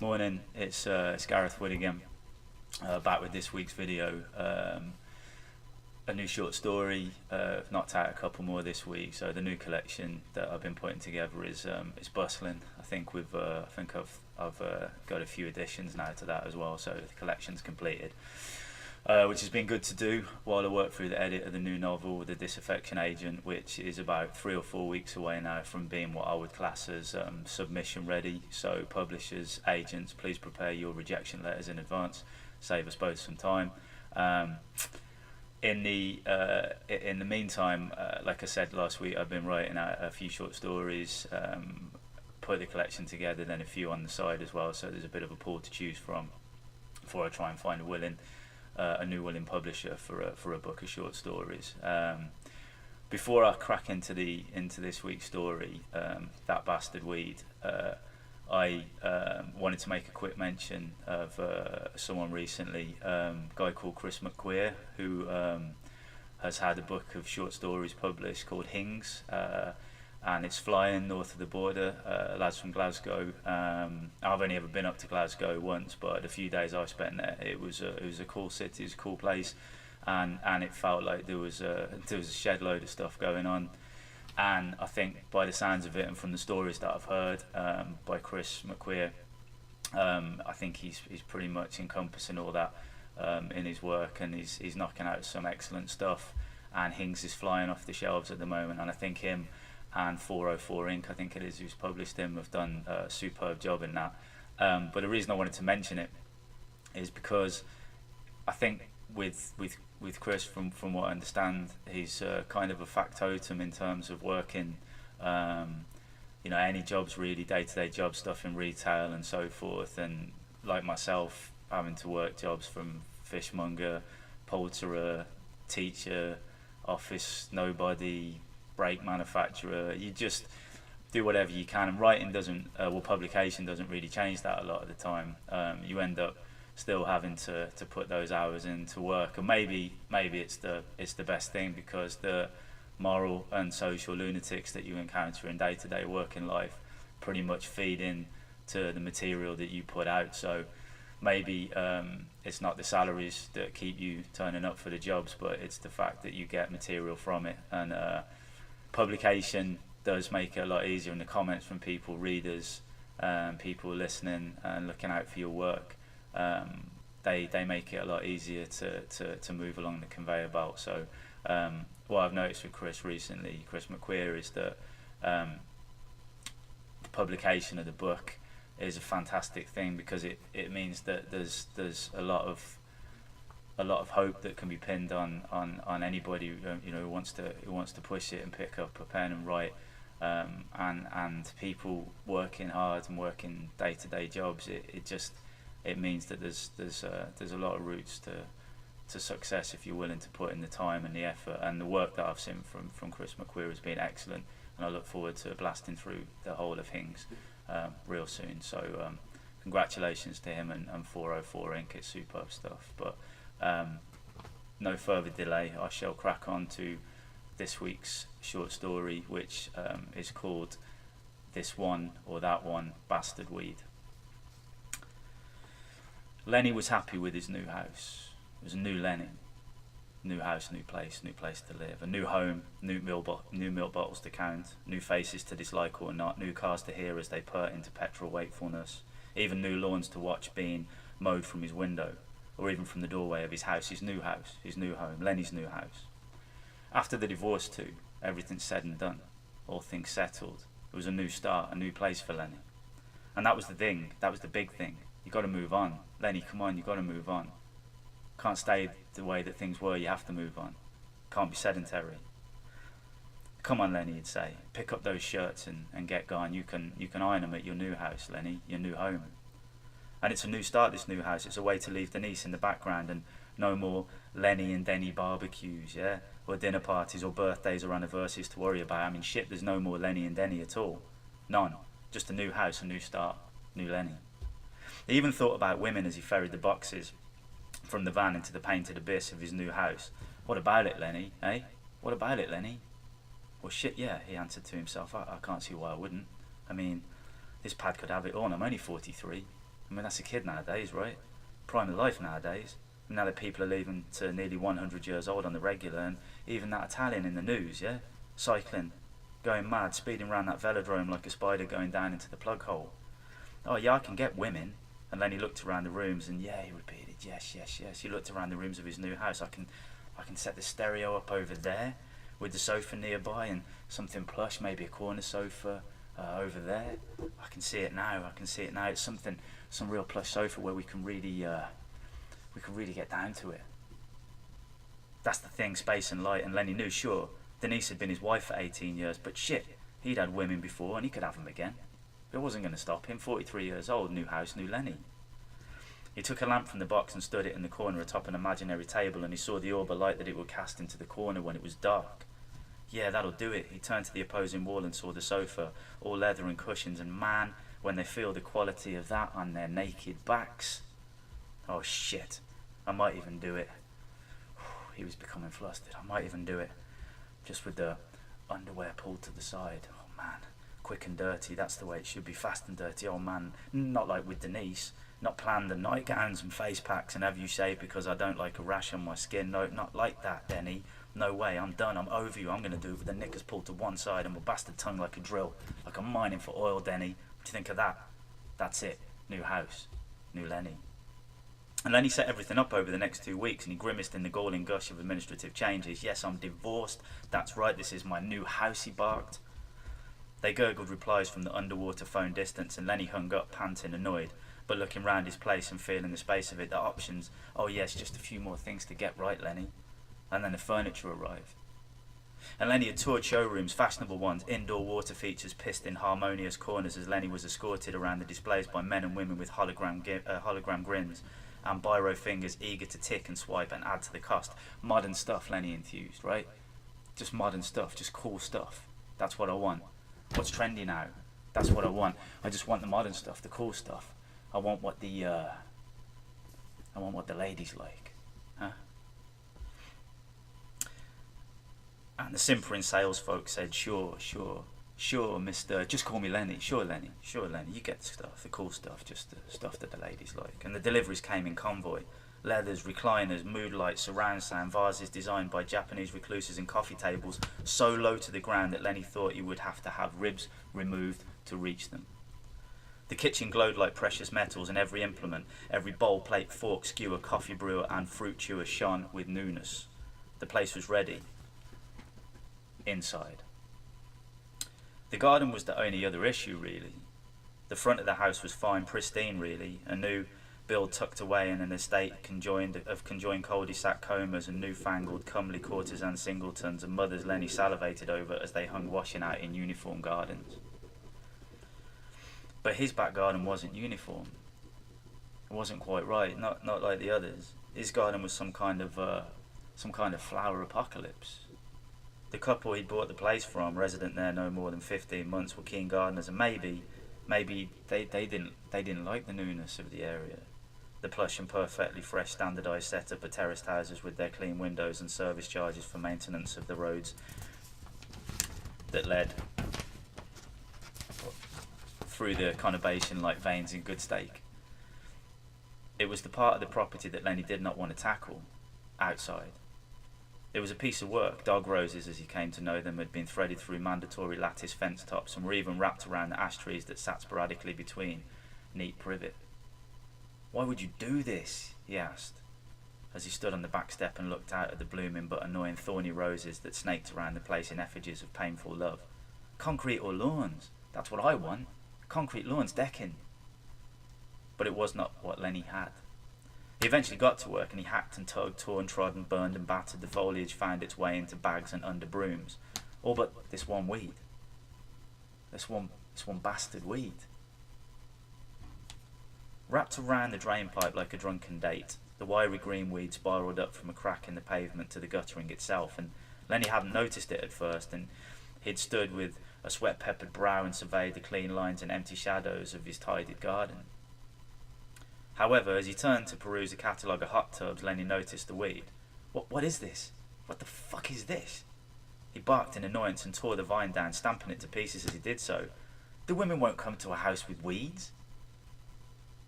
Morning, it's Gareth Wood again, back with this week's video. A new short story. I've knocked out a couple more this week, so the new collection that I've been putting together is bustling. I think I've got a few additions now to that as well, so the collection's completed. Which has been good to do while I work through the edit of the new novel, The Disaffection Agent, which is about 3 or 4 weeks away now from being what I would class as submission ready. So publishers, agents, please prepare your rejection letters in advance, save us both some time. In the meantime, like I said last week, I've been writing out a few short stories, put the collection together, then a few on the side as well, so there's a bit of a pool to choose from before I try and find a new willing publisher for a book of short stories. Before I crack into this week's story, That Bastard Weed, I wanted to make a quick mention of someone recently, a guy called Chris McQueer, who has had a book of short stories published called Hings, and it's flying north of the border. Lads from Glasgow. I've only ever been up to Glasgow once, but the few days I spent there, it was a cool city, it was a cool place, and it felt like there was a shed load of stuff going on. And I think by the sounds of it and from the stories that I've heard by Chris McQueer, I think he's pretty much encompassing all that in his work, and he's knocking out some excellent stuff. And Hings is flying off the shelves at the moment, and I think him and 404 Inc., I think it is, who's published him, have done a superb job in that. But the reason I wanted to mention it is because I think with Chris, from what I understand, he's kind of a factotum in terms of working, any jobs really, day-to-day job stuff in retail and so forth. And like myself, having to work jobs from fishmonger, poulterer, teacher, office nobody, brake manufacturer. You just do whatever you can, and writing doesn't, publication doesn't really change that a lot of the time. You end up still having to put those hours into work, and maybe it's the best thing, because the moral and social lunatics that you encounter in day-to-day working life pretty much feed in to the material that you put out. So maybe it's not the salaries that keep you turning up for the jobs, but it's the fact that you get material from it. And publication does make it a lot easier, and the comments from people, readers, people listening and looking out for your work, they make it a lot easier to move along the conveyor belt. So what I've noticed with Chris McQueer, is that the publication of the book is a fantastic thing, because it means that there's a lot of hope that can be pinned on anybody who wants to push it and pick up a pen and write, and people working hard and working day-to-day jobs. It means that there's a lot of routes to success if you're willing to put in the time and the effort. And the work that I've seen from Chris McQueer has been excellent, and I look forward to blasting through the whole of Hings real soon. So congratulations to him and 404 Inc. It's superb stuff. But no further delay, I shall crack on to this week's short story, which is called This One or That One Bastard Weed. Lenny was happy with his new house. It was a new Lenny. New house, new place to live. A new home, new milk bottles to count, new faces to dislike or not, new cars to hear as they pert into petrol wakefulness, even new lawns to watch being mowed from his window, or even from the doorway of his house, his new home, Lenny's new house. After the divorce too, everything said and done, all things settled. It was a new start, a new place for Lenny. And that was the thing, that was the big thing. You got to move on. Lenny, come on, you got to move on. Can't stay the way that things were, you have to move on. Can't be sedentary. Come on, Lenny, he'd say, pick up those shirts and get going. You can iron them at your new house, Lenny, your new home. And it's a new start, this new house. It's a way to leave Denise in the background, and no more Lenny and Denny barbecues, yeah? Or dinner parties or birthdays or anniversaries to worry about. I mean, shit, there's no more Lenny and Denny at all. None. Just a new house, a new start, new Lenny. He even thought about women as he ferried the boxes from the van into the painted abyss of his new house. What about it, Lenny, eh? What about it, Lenny? Well, shit, yeah, he answered to himself. I can't see why I wouldn't. I mean, this pad could have it all. I'm only 43. I mean, that's a kid nowadays, right? Prime of life nowadays. Now that people are leaving to nearly 100 years old on the regular, and even that Italian in the news, yeah? Cycling, going mad, speeding around that velodrome like a spider going down into the plug hole. Oh yeah, I can get women. And then he looked around the rooms, and yeah, he repeated, yes, yes, yes. He looked around the rooms of his new house. I can set the stereo up over there, with the sofa nearby, and something plush, maybe a corner sofa over there. I can see it now. I can see it now. It's some real plush sofa where we can really get down to it. That's the thing, space and light. And Lenny knew, sure, Denise had been his wife for 18 years, but shit, he'd had women before, and he could have them again. It wasn't going to stop him. 43 years old, new house, new Lenny. He took a lamp from the box and stood it in the corner atop an imaginary table, and he saw the orb of light that it would cast into the corner when it was dark. Yeah, that'll do it. He turned to the opposing wall and saw the sofa, all leather and cushions, and man, when they feel the quality of that on their naked backs. Oh shit, I might even do it. He was becoming flustered. I might even do it. Just with the underwear pulled to the side. Oh man. Quick and dirty, that's the way it should be, fast and dirty, oh man. Not like with Denise, not planned and nightgowns and face packs and have you shave because I don't like a rash on my skin. No, not like that, Denny. No way, I'm done, I'm over you. I'm going to do it with the knickers pulled to one side and my bastard tongue like a drill, like I'm mining for oil, Denny. What do you think of that? That's it, new house, new Lenny. And Lenny set everything up over the next 2 weeks, and he grimaced in the galling gush of administrative changes. Yes, I'm divorced, that's right, this is my new house, he barked. They gurgled replies from the underwater phone distance, and Lenny hung up, panting, annoyed, but looking round his place and feeling the space of it, the options. Oh yes, just a few more things to get right, Lenny. And then the furniture arrived. And Lenny had toured showrooms, fashionable ones, indoor water features pissed in harmonious corners as Lenny was escorted around the displays by men and women with hologram grins and biro fingers eager to tick and swipe and add to the cost. Modern stuff, Lenny enthused, right? Just modern stuff, just cool stuff. That's what I want. What's trendy now? That's what I want. I just want the modern stuff, the cool stuff. I want what the ladies like, huh? And the simpering sales folks said, sure, Mr. Just call me Lenny. Sure, Lenny. You get the stuff, the cool stuff, just the stuff that the ladies like. And the deliveries came in convoy. Leathers, recliners, mood lights, surround sound, vases designed by Japanese recluses and coffee tables so low to the ground that Lenny thought he would have to have ribs removed to reach them. The kitchen glowed like precious metals, and every implement, every bowl, plate, fork, skewer, coffee brewer and fruit chewer shone with newness. The place was ready. Inside. The garden was the only other issue, really. The front of the house was fine, pristine, really, a new build tucked away in an estate of conjoined cul-de-sac comas and newfangled comely courtesan singletons and mothers Lenny salivated over as they hung washing out in uniform gardens. But his back garden wasn't uniform. It wasn't quite right, not like the others. His garden was some kind of flower apocalypse. The couple he'd bought the place from, resident there no more than 15 months, were keen gardeners, and maybe they didn't like the newness of the area. The plush and perfectly fresh standardised setup of terraced houses with their clean windows and service charges for maintenance of the roads that led through the conurbation like veins in good steak. It was the part of the property that Lenny did not want to tackle, outside. It was a piece of work. Dog roses, as he came to know them, had been threaded through mandatory lattice fence tops and were even wrapped around the ash trees that sat sporadically between neat privet. "Why would you do this?" he asked, as he stood on the back step and looked out at the blooming but annoying thorny roses that snaked around the place in effigies of painful love. "Concrete or lawns? That's what I want. Concrete lawns, decking." But it was not what Lenny had. He eventually got to work, and he hacked and tugged, tore and trod and burned and battered. The foliage found its way into bags and under brooms. All but this one weed. This one bastard weed. Wrapped around the drain pipe like a drunken date, the wiry green weed spiralled up from a crack in the pavement to the guttering itself, and Lenny hadn't noticed it at first, and he'd stood with a sweat-peppered brow and surveyed the clean lines and empty shadows of his tidied garden. However, as he turned to peruse a catalogue of hot tubs, Lenny noticed the weed. What is this? What the fuck is this?" He barked in annoyance and tore the vine down, stamping it to pieces as he did so. "The women won't come to a house with weeds."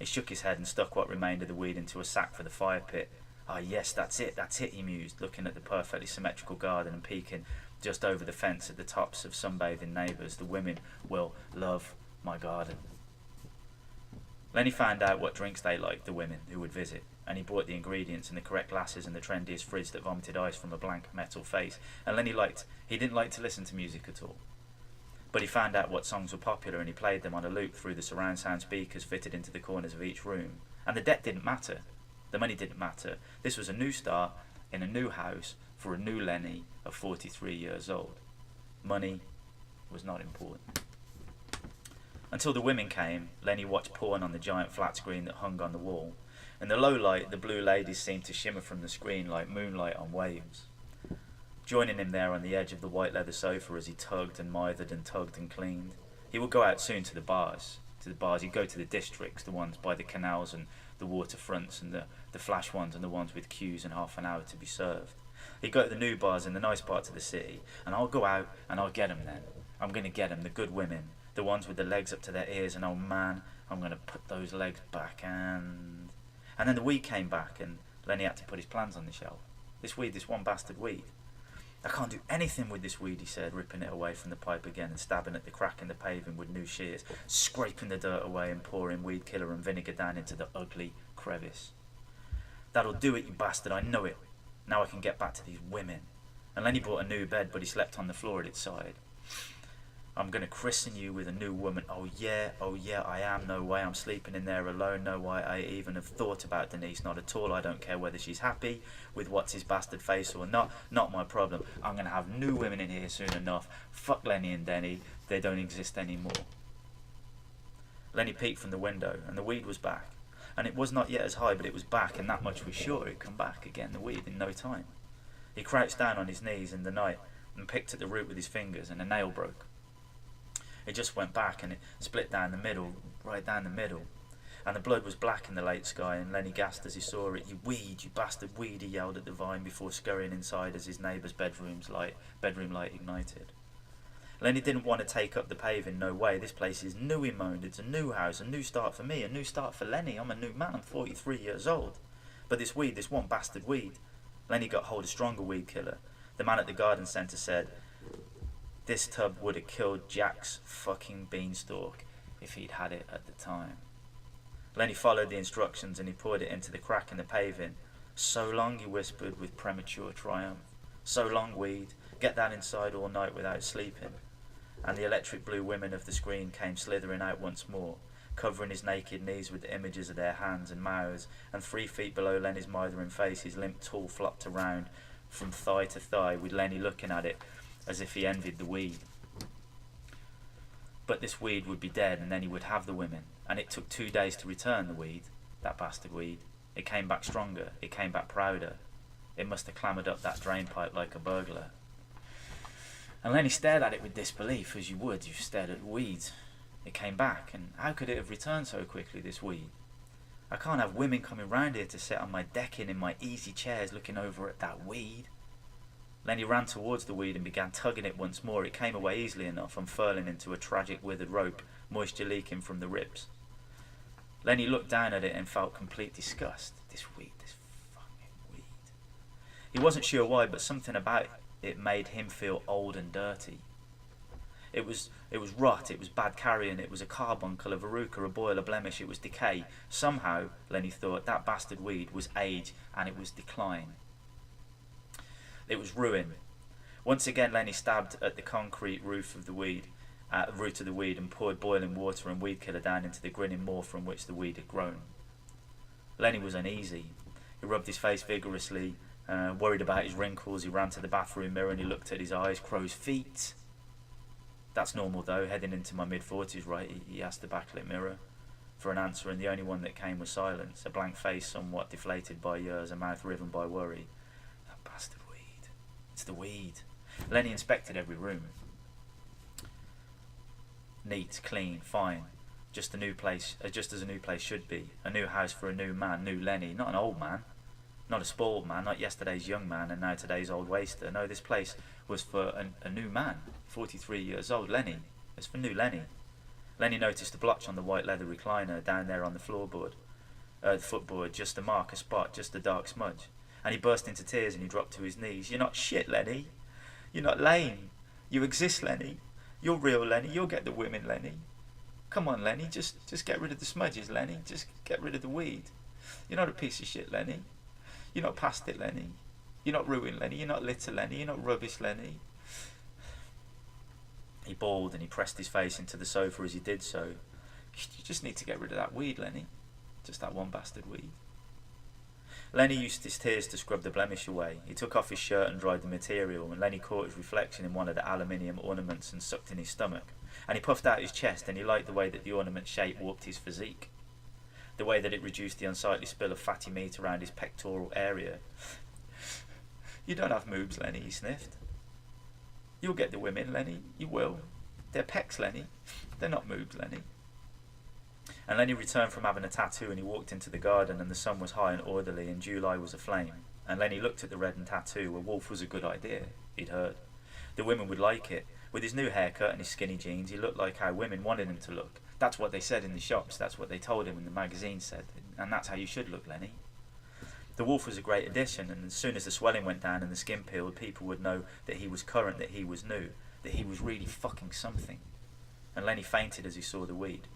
He shook his head and stuck what remained of the weed into a sack for the fire pit. "Ah, yes, that's it, he mused, looking at the perfectly symmetrical garden and peeking just over the fence at the tops of sunbathing neighbours. "The women will love my garden." Lenny found out what drinks they liked, the women who would visit, and he bought the ingredients and the correct glasses and the trendiest fridge that vomited ice from a blank metal face. And he didn't like to listen to music at all. But he found out what songs were popular and he played them on a loop through the surround sound speakers fitted into the corners of each room. And the debt didn't matter. The money didn't matter. This was a new start in a new house for a new Lenny of 43 years old. Money was not important. Until the women came, Lenny watched porn on the giant flat screen that hung on the wall. In the low light, the blue ladies seemed to shimmer from the screen like moonlight on waves. Joining him there on the edge of the white leather sofa as he tugged and mithered and tugged and cleaned. He would go out soon to the bars. He'd go to the districts, the ones by the canals and the waterfronts, and the flash ones and the ones with queues and half an hour to be served. He'd go to the new bars in the nice parts of the city, and I'll go out and I'll get 'em then. I'm going to get 'em, the good women, the ones with the legs up to their ears, and oh man, I'm going to put those legs back. And then the weed came back, and Lenny had to put his plans on the shelf. This one bastard weed. "I can't do anything with this weed," he said, ripping it away from the pipe again and stabbing at the crack in the paving with new shears, scraping the dirt away and pouring weed killer and vinegar down into the ugly crevice. "That'll do it, you bastard, I know it. Now I can get back to these women." And Lenny bought a new bed, but he slept on the floor at its side. "I'm going to christen you with a new woman. Oh yeah, I am. No way, I'm sleeping in there alone. No way, I even have thought about Denise. Not at all. I don't care whether she's happy with what's his bastard face or not. Not my problem. I'm going to have new women in here soon enough. Fuck Lenny and Denny. They don't exist anymore." Lenny peeked from the window, and the weed was back. And it was not yet as high, but it was back, and that much was sure. It'd come back again, the weed, in no time. He crouched down on his knees in the night and picked at the root with his fingers, and a nail broke. It just went back and it split down the middle, right down the middle. And the blood was black in the late sky, and Lenny gasped as he saw it. "You weed, you bastard weed," he yelled at the vine before scurrying inside as his neighbour's bedroom light ignited. Lenny didn't want to take up the paving, no way. "This place is new," he moaned. "It's a new house, a new start for me, a new start for Lenny. I'm a new man, I'm 43 years old. But this weed, this one bastard weed." Lenny got hold of stronger weed killer. The man at the garden centre said, "This tub would have killed Jack's fucking beanstalk if he'd had it at the time." Lenny followed the instructions and he poured it into the crack in the paving. "So long," he whispered with premature triumph. "So long, weed. Get that inside all night without sleeping." And the electric blue women of the screen came slithering out once more, covering his naked knees with the images of their hands and mouths, and 3 feet below Lenny's mithering face his limp tool flopped around from thigh to thigh, with Lenny looking at it as if he envied the weed. But this weed would be dead, and then he would have the women, and it took 2 days to return the weed, that bastard weed. It came back stronger, it came back prouder. It must have clambered up that drain pipe like a burglar. And Lenny stared at it with disbelief, as you would, you've stared at weeds. It came back, and how could it have returned so quickly, this weed? "I can't have women coming round here to sit on my decking in my easy chairs looking over at that weed." Lenny ran towards the weed and began tugging it once more. It came away easily enough, unfurling into a tragic withered rope, moisture leaking from the ribs. Lenny looked down at it and felt complete disgust. This weed, this fucking weed. He wasn't sure why, but something about it made him feel old and dirty. It was rot, it was bad carrion, it was a carbuncle, a verruca, a boil, a blemish, it was decay. Somehow, Lenny thought, that bastard weed was age and it was decline. It was ruin. Once again, Lenny stabbed at the concrete root of the weed, and poured boiling water and weed killer down into the grinning maw from which the weed had grown. Lenny was uneasy. He rubbed his face vigorously, worried about his wrinkles. He ran to the bathroom mirror and he looked at his eyes. Crow's feet. "That's normal though, heading into my mid-40s, right?" he asked the backlit mirror for an answer, and the only one that came was silence, a blank face somewhat deflated by years, a mouth riven by worry. That bastard weed. It's the weed. Lenny inspected every room. Neat, clean, fine. Just a new place, just as a new place should be. A new house for a new man, new Lenny, not an old man. Not a spoiled man, not yesterday's young man and now today's old waster. No, this place was for a new man, 43 years old. Lenny. It's for new Lenny. Lenny noticed a blotch on the white leather recliner down there on the the footboard, just a mark, a spot, just a dark smudge. And he burst into tears and he dropped to his knees. "You're not shit, Lenny. You're not lame. You exist, Lenny. You're real, Lenny. You'll get the women, Lenny. Come on, Lenny. Just get rid of the smudges, Lenny. Just get rid of the weed. You're not a piece of shit, Lenny. You're not past it, Lenny. You're not ruined, Lenny. You're not litter, Lenny. You're not rubbish, Lenny." He bawled and he pressed his face into the sofa as he did so. "You just need to get rid of that weed, Lenny. Just that one bastard weed." Lenny used his tears to scrub the blemish away. He took off his shirt and dried the material, and Lenny caught his reflection in one of the aluminium ornaments and sucked in his stomach. And he puffed out his chest, and he liked the way that the ornament shape warped his physique. The way that it reduced the unsightly spill of fatty meat around his pectoral area. "You don't have moobs, Lenny," he sniffed. "You'll get the women, Lenny. You will. They're pecs, Lenny. They're not moobs, Lenny." And Lenny returned from having a tattoo and he walked into the garden and the sun was high and orderly and July was aflame. And Lenny looked at the reddened tattoo. A wolf was a good idea, he'd heard. The women would like it. With his new haircut and his skinny jeans, he looked like how women wanted him to look. That's what they said in the shops, that's what they told him and the magazines said. And that's how you should look, Lenny. The wolf was a great addition, and as soon as the swelling went down and the skin peeled, people would know that he was current, that he was new, that he was really fucking something. And Lenny fainted as he saw the weed.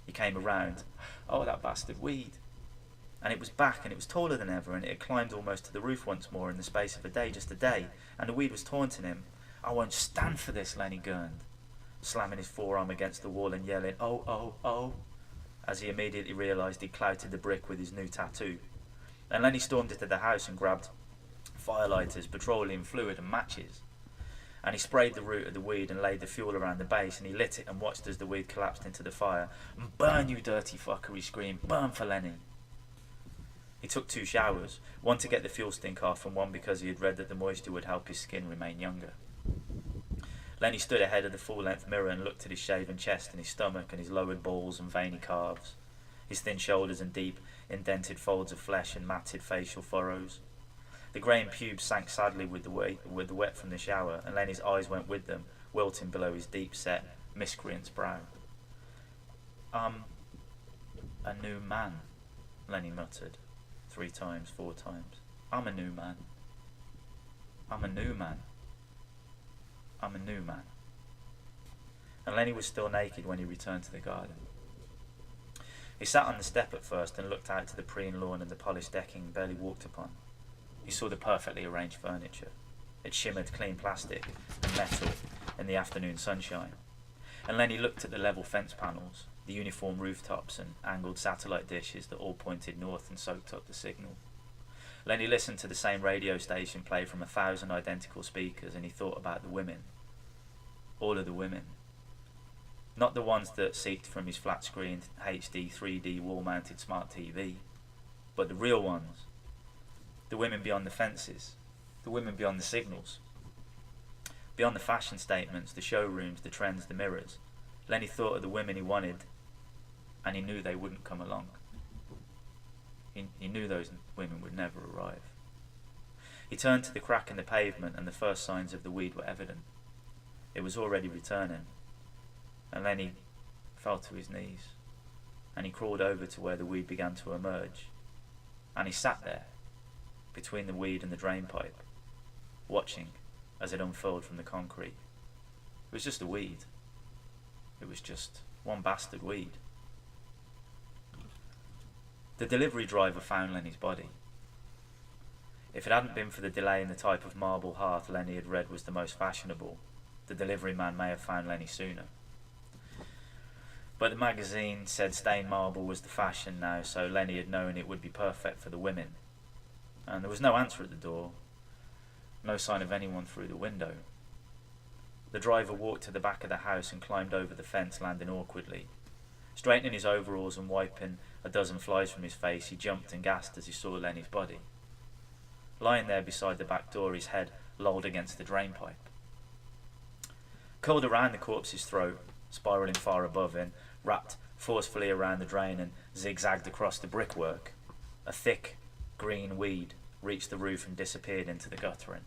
He came around. "Oh, that bastard weed." And it was back, and it was taller than ever, and it had climbed almost to the roof once more in the space of a day, just a day, and the weed was taunting him. "I won't stand for this," Lenny gurned, slamming his forearm against the wall and yelling, "Oh, oh, oh," as he immediately realised he'd clouted the brick with his new tattoo. And Lenny stormed into the house and grabbed firelighters, petroleum fluid and matches. And he sprayed the root of the weed and laid the fuel around the base, and he lit it and watched as the weed collapsed into the fire. "Burn, you dirty fucker," he screamed. "Burn for Lenny." He took 2 showers, one to get the fuel stink off and one because he had read that the moisture would help his skin remain younger. Lenny stood ahead of the full-length mirror and looked at his shaven chest and his stomach and his lowered balls and veiny calves, his thin shoulders and deep, indented folds of flesh and matted facial furrows. The greying pubes sank sadly with the wet from the shower, and Lenny's eyes went with them, wilting below his deep-set, miscreant's brow. "I'm a new man," Lenny muttered, 3 times, 4 times. "I'm a new man. I'm a new man. I'm a new man." And Lenny was still naked when he returned to the garden. He sat on the step at first and looked out to the preen lawn and the polished decking barely walked upon. He saw the perfectly arranged furniture. It shimmered clean plastic and metal in the afternoon sunshine. And Lenny looked at the level fence panels, the uniform rooftops and angled satellite dishes that all pointed north and soaked up the signal. Lenny listened to the same radio station play from 1,000 identical speakers, and he thought about the women. All of the women. Not the ones that seeped from his flat-screened HD 3D wall-mounted smart TV, but the real ones. The women beyond the fences, the women beyond the signals, beyond the fashion statements, the showrooms, the trends, the mirrors. Lenny thought of the women he wanted, and he knew they wouldn't come along. He knew those women would never arrive. He turned to the crack in the pavement, and the first signs of the weed were evident. It was already returning, and Lenny fell to his knees, and he crawled over to where the weed began to emerge, and he sat there, between the weed and the drain pipe, watching as it unfurled from the concrete. It was just a weed. It was just one bastard weed. The delivery driver found Lenny's body. If it hadn't been for the delay in the type of marble hearth Lenny had read was the most fashionable, the delivery man may have found Lenny sooner. But the magazine said stained marble was the fashion now, so Lenny had known it would be perfect for the women. And there was no answer at the door, no sign of anyone through the window. The driver walked to the back of the house and climbed over the fence, landing awkwardly. Straightening his overalls and wiping a dozen flies from his face, he jumped and gasped as he saw Lenny's body. Lying there beside the back door, his head lolled against the drain pipe. Curled around the corpse's throat, spiralling far above him, wrapped forcefully around the drain and zigzagged across the brickwork, a thick green weed reached the roof and disappeared into the guttering.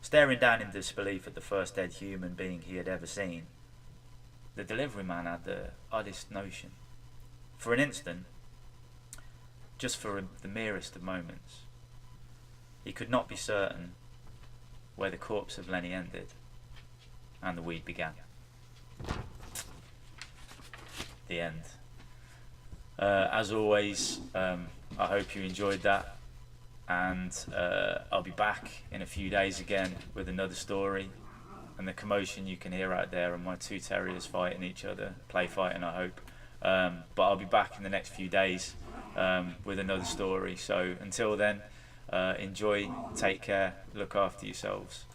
Staring down in disbelief at the first dead human being he had ever seen, the delivery man had the oddest notion. For an instant, just for the merest of moments, he could not be certain where the corpse of Lenny ended and the weed began. The end. As always, I hope you enjoyed that, and I'll be back in a few days again with another story. And the commotion you can hear out there are my two terriers fighting each other, play fighting, I hope. But I'll be back in the next few days with another story. So until then, enjoy, take care, look after yourselves.